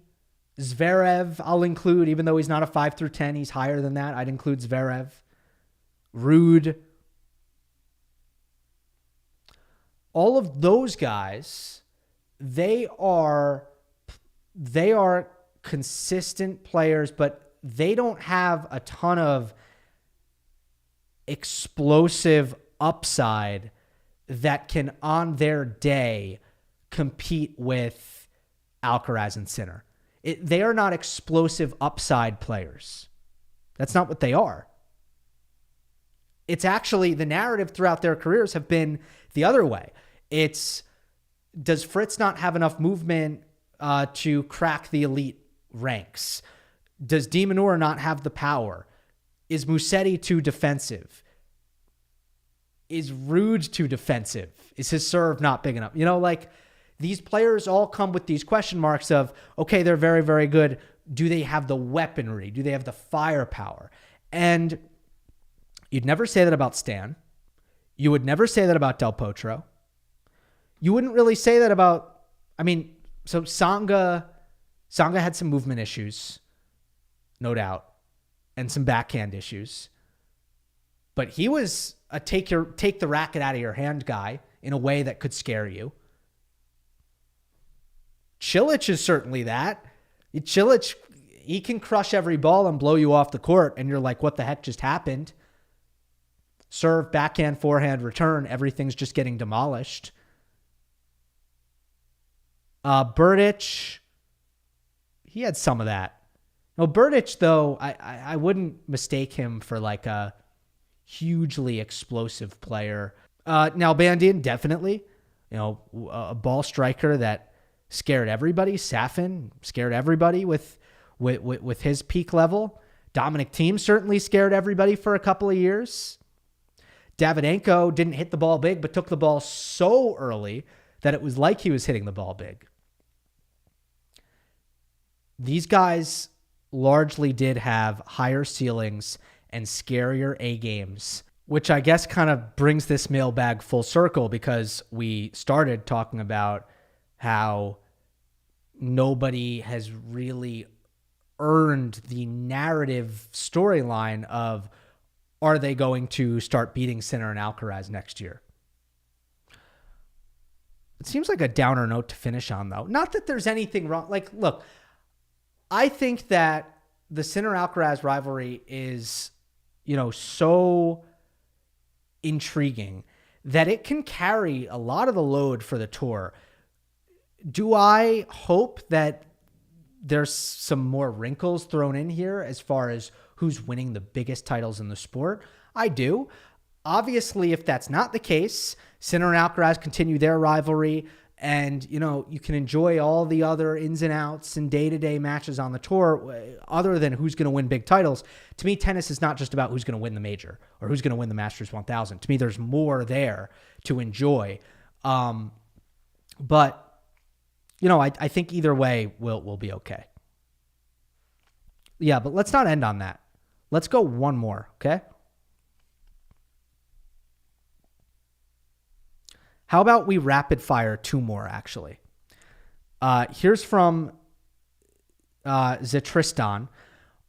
[SPEAKER 1] Zverev, I'll include, even though he's not a 5 through 10, he's higher than that. I'd include Zverev, Ruud. All of those guys, they are consistent players, but they don't have a ton of explosive upside that can, on their day, compete with Alcaraz and Sinner. They are not explosive upside players. That's not what they are. It's actually, the narrative throughout their careers have been the other way. It's, does Fritz not have enough movement to crack the elite ranks? Does de Minaur not have the power? Is Musetti too defensive? Is Ruud too defensive? Is his serve not big enough? These players all come with these question marks of, okay, they're very, very good. Do they have the weaponry? Do they have the firepower? And you'd never say that about Stan. You would never say that about Del Potro. You wouldn't really say that about, so Tsonga had some movement issues, no doubt, and some backhand issues. But he was a take the racket out of your hand guy in a way that could scare you. Cilic is certainly that. Cilic, he can crush every ball and blow you off the court, and you're like, what the heck just happened? Serve, backhand, forehand, return, everything's just getting demolished. Berdych, he had some of that. No, Berdych, though, I wouldn't mistake him for like a hugely explosive player. Now, Bandian, definitely, a ball striker that scared everybody. Safin scared everybody with his peak level. Dominic Thiem certainly scared everybody for a couple of years. Davydenko didn't hit the ball big, but took the ball so early that it was like he was hitting the ball big. These guys largely did have higher ceilings and scarier A games which I guess kind of brings this mailbag full circle, because we started talking about how nobody has really earned the narrative storyline of, are they going to start beating Sinner and Alcaraz next year? It seems like a downer note to finish on, though. Not that there's anything wrong. Like, look, I think that the Sinner-Alcaraz rivalry is, so intriguing that it can carry a lot of the load for the tour. Do I hope that there's some more wrinkles thrown in here as far as who's winning the biggest titles in the sport? I do. Obviously, if that's not the case, Sinner and Alcaraz continue their rivalry, and, you can enjoy all the other ins and outs and day-to-day matches on the tour other than who's going to win big titles. To me, tennis is not just about who's going to win the major or who's going to win the Masters 1000. To me, there's more there to enjoy. But, I think either way we'll be okay. Yeah, but let's not end on that. Let's go one more, okay? How about we rapid fire two more, actually? Here's from Zetristan.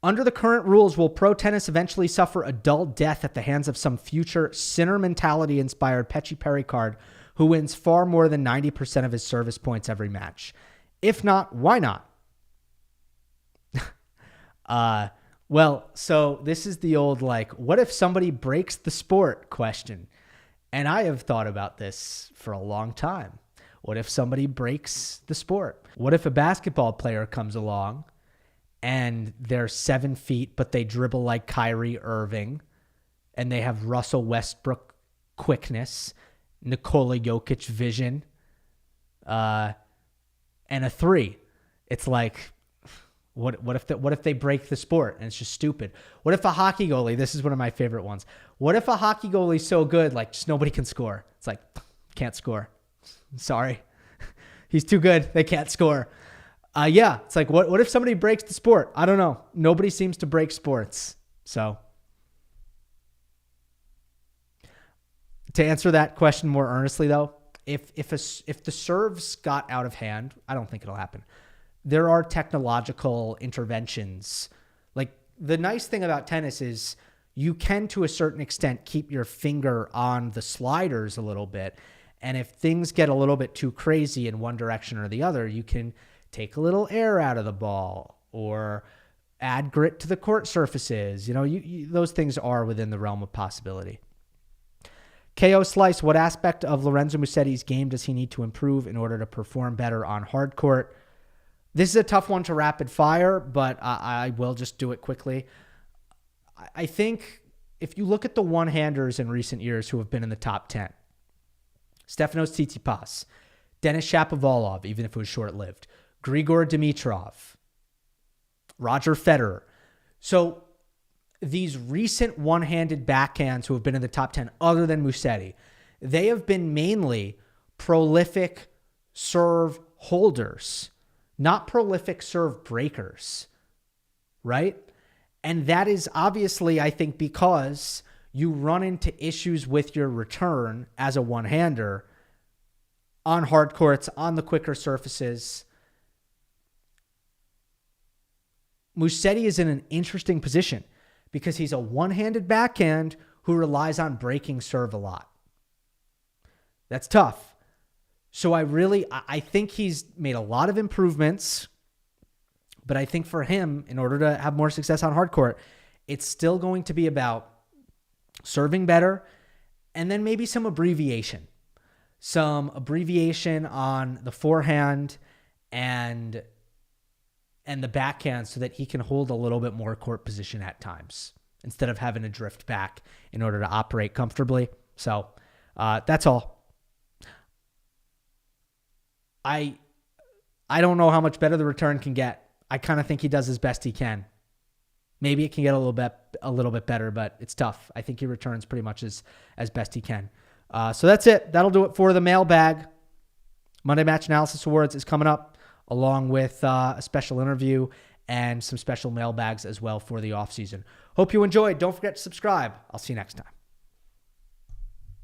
[SPEAKER 1] Under the current rules, will pro tennis eventually suffer a dull death at the hands of some future Sinner mentality-inspired Pecci Pericard who wins far more than 90% of his service points every match? If not, why not? Well, so this is the old, what if somebody breaks the sport question? And I have thought about this for a long time. What if somebody breaks the sport? What if a basketball player comes along and they're 7 feet, but they dribble like Kyrie Irving, and they have Russell Westbrook quickness, Nikola Jokic vision, and a three? It's like, what if they break the sport and it's just stupid? What if a hockey goalie, this is one of my favorite ones, what if a hockey goalie's so good, just nobody can score? It's like, can't score. Sorry. He's too good. They can't score. Yeah, it's like, what if somebody breaks the sport? I don't know. Nobody seems to break sports. So to answer that question more earnestly, though, if the serves got out of hand, I don't think it'll happen. There are technological interventions. The nice thing about tennis is you can, to a certain extent, keep your finger on the sliders a little bit. And if things get a little bit too crazy in one direction or the other, you can take a little air out of the ball or add grit to the court surfaces. Those things are within the realm of possibility. KO Slice, what aspect of Lorenzo Musetti's game does he need to improve in order to perform better on hard court? This is a tough one to rapid fire, but I will just do it quickly. I think if you look at the one-handers in recent years who have been in the top 10, Stefanos Tsitsipas, Denis Shapovalov, even if it was short-lived, Grigor Dimitrov, Roger Federer. So these recent one-handed backhands who have been in the top 10, other than Musetti, they have been mainly prolific serve holders, not prolific serve breakers, right? And that is obviously, I think, because you run into issues with your return as a one-hander on hard courts, on the quicker surfaces. Musetti is in an interesting position because he's a one-handed backhand who relies on breaking serve a lot. That's tough. So I think he's made a lot of improvements, but I think for him, in order to have more success on hard court, it's still going to be about serving better and then maybe some abbreviation on the forehand and the backhand so that he can hold a little bit more court position at times instead of having to drift back in order to operate comfortably. So that's all. I don't know how much better the return can get. I kind of think he does as best he can. Maybe it can get a little bit better, but it's tough. I think he returns pretty much as best he can. So that's it. That'll do it for the mailbag. Monday Match Analysis Awards is coming up, along with a special interview and some special mailbags as well for the offseason. Hope you enjoyed. Don't forget to subscribe. I'll see you next time.